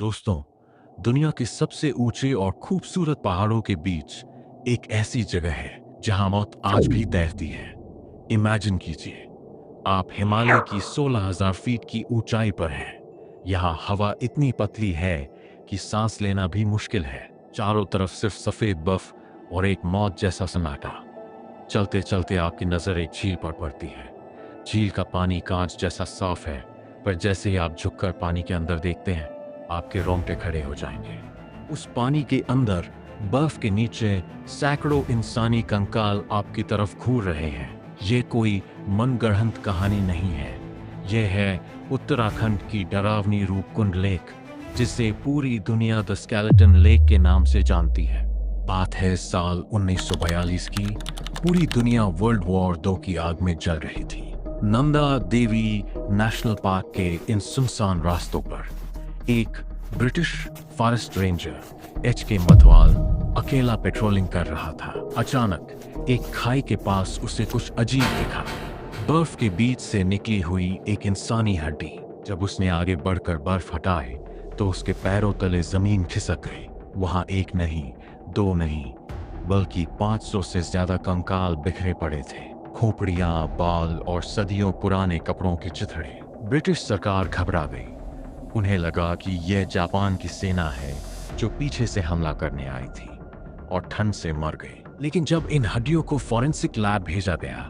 दोस्तों, दुनिया के सबसे ऊंचे और खूबसूरत पहाड़ों के बीच एक ऐसी जगह है जहां मौत आज भी तैरती है। इमेजिन कीजिए, आप हिमालय की 16,000 फीट की ऊंचाई पर हैं। यहाँ हवा इतनी पतली है कि सांस लेना भी मुश्किल है। चारों तरफ सिर्फ सफेद बर्फ और एक मौत जैसा सन्नाटा। चलते चलते आपकी नजर एक झील पर पड़ती है। झील का पानी कांच जैसा साफ है, पर जैसे ही आप झुककर पानी के अंदर देखते हैं, आपके रोंगटे खड़े हो जाएंगे। उस पानी के अंदर बर्फ के नीचे सैकड़ों इंसानी कंकाल आपकी तरफ घूर रहे हैं। ये कोई मनगढ़ंत कहानी नहीं है। यह है उत्तराखंड की डरावनी रूपकुंड लेक, जिसे पूरी दुनिया द स्केलेटन लेक के नाम से जानती है। बात है साल 1942 की। पूरी दुनिया वर्ल्ड वॉर 2 की आग में जल रही थी। नंदा देवी नेशनल पार्क के इन सुनसान रास्तों पर एक British forest ranger HK. Madhwal अकेला पेट्रोलिंग कर रहा था। अचानक एक खाई के पास उसे कुछ अजीब दिखा। बर्फ के बीच से निकली हुई एक इंसानी हड्डी। जब उसने आगे बढ़कर बर्फ हटाए तो उसके पैरों तले जमीन खिसक गई। वहां एक नहीं, 2 नहीं, बल्कि 500 से ज्यादा कंकाल बिखरे पड़े थे। खोपड़ियां, बाल और सदियों पुराने कपड़ों के चिथड़े। ब्रिटिश सरकार घबरा गई। उन्हें लगा कि यह जापान की सेना है जो पीछे से हमला करने आई थी और ठंड से मर गई। लेकिन जब इन हड्डियों को फॉरेंसिक लैब भेजा गया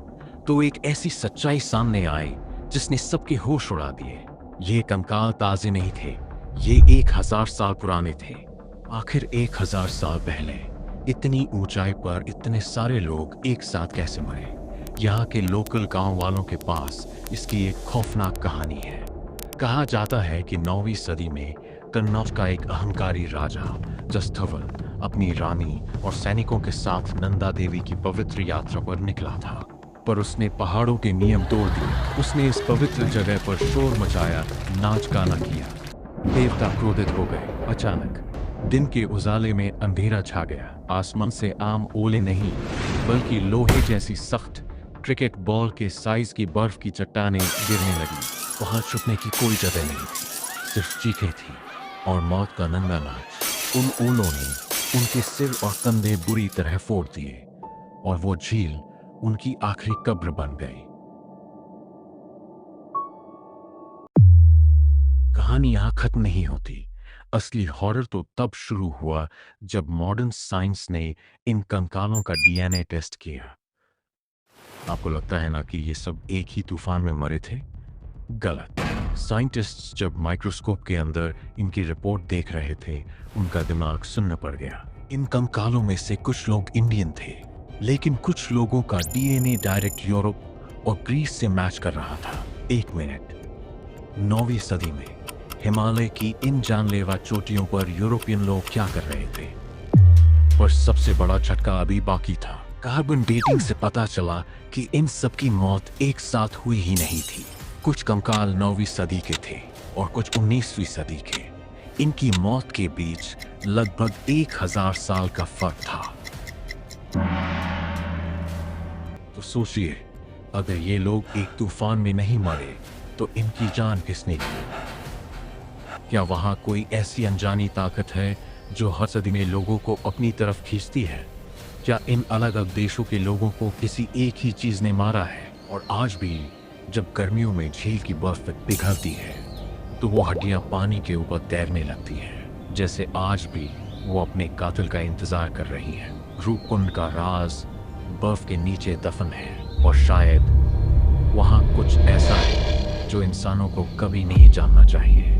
तो एक ऐसी सच्चाई सामने आई जिसने सबके होश उड़ा दिए। ये कंकाल ताजे नहीं थे, ये 1000 साल पुराने थे। आखिर 1000 साल पहले इतनी ऊंचाई पर इतने सारे लोग एक साथ कैसे मरे? यहाँ के लोकल गांव वालों के पास इसकी एक खौफनाक कहानी है। कहा जाता है कि 9वीं सदी में कन्नौज का एक अहंकारी राजा जस्थवल अपनी रानी और सैनिकों के साथ नंदा देवी की पवित्र यात्रा पर निकला था, पर उसने पहाड़ों के नियम तोड़ दिए। उसने इस पवित्र जगह पर शोर मचाया, नाच गाना किया। देवता क्रोधित हो गए। अचानक दिन के उजाले में अंधेरा छा गया। आसमान से आम ओले नहीं, बल्कि लोहे जैसी सख्त क्रिकेट बॉल के साइज की बर्फ की चट्टानें गिरने लगी। वहां छुपने की कोई जगह नहीं थी, सिर्फ चीखें थी और मौत का नंगा नाच। उन ओलों ने उनके सिर और कंधे बुरी तरह फोड़ दिए और वो झील उनकी आखिरी कब्र बन गई। कहानी यहां खत्म नहीं होती। असली हॉरर तो तब शुरू हुआ जब मॉडर्न साइंस ने इन कंकालों का डीएनए टेस्ट किया। आपको लगता है ना कि ये सब एक ही तूफान में मरे थे? गलत। साइंटिस्ट्स जब माइक्रोस्कोप के अंदर इनकी रिपोर्ट देख रहे थे, उनका दिमाग सुन्न पड़ गया। इन कंकालों में से कुछ लोग इंडियन थे, लेकिन कुछ लोगों का डीएनए डायरेक्ट यूरोप और ग्रीस से मैच कर रहा था। 1 मिनट, 9वीं सदी में हिमालय की इन जानलेवा चोटियों पर यूरोपियन लोग क्या कर रहे थे? पर सबसे बड़ा झटका अभी बाकी था। कार्बन डेटिंग से पता चला कि इन सब की मौत एक साथ हुई ही नहीं थी। कुछ कंकाल 9वीं सदी के थे और कुछ 19वीं सदी के। इनकी मौत के बीच लगभग 1000 साल का फर्क था। तो सोचिए, अगर ये लोग एक तूफान में नहीं मरे तो इनकी जान किसने ली? क्या वहां कोई ऐसी अनजानी ताकत है जो हर सदी में लोगों को अपनी तरफ खींचती है? क्या इन अलग अलग देशों के लोगों को किसी एक ही चीज ने मारा है? और आज भी जब गर्मियों में झील की बर्फ पिघलती है तो वो हड्डियां पानी के ऊपर तैरने लगती हैं, जैसे आज भी वो अपने कातिल का इंतजार कर रही है। रूपकुंड का राज बर्फ के नीचे दफन है और शायद वहां कुछ ऐसा है जो इंसानों को कभी नहीं जानना चाहिए।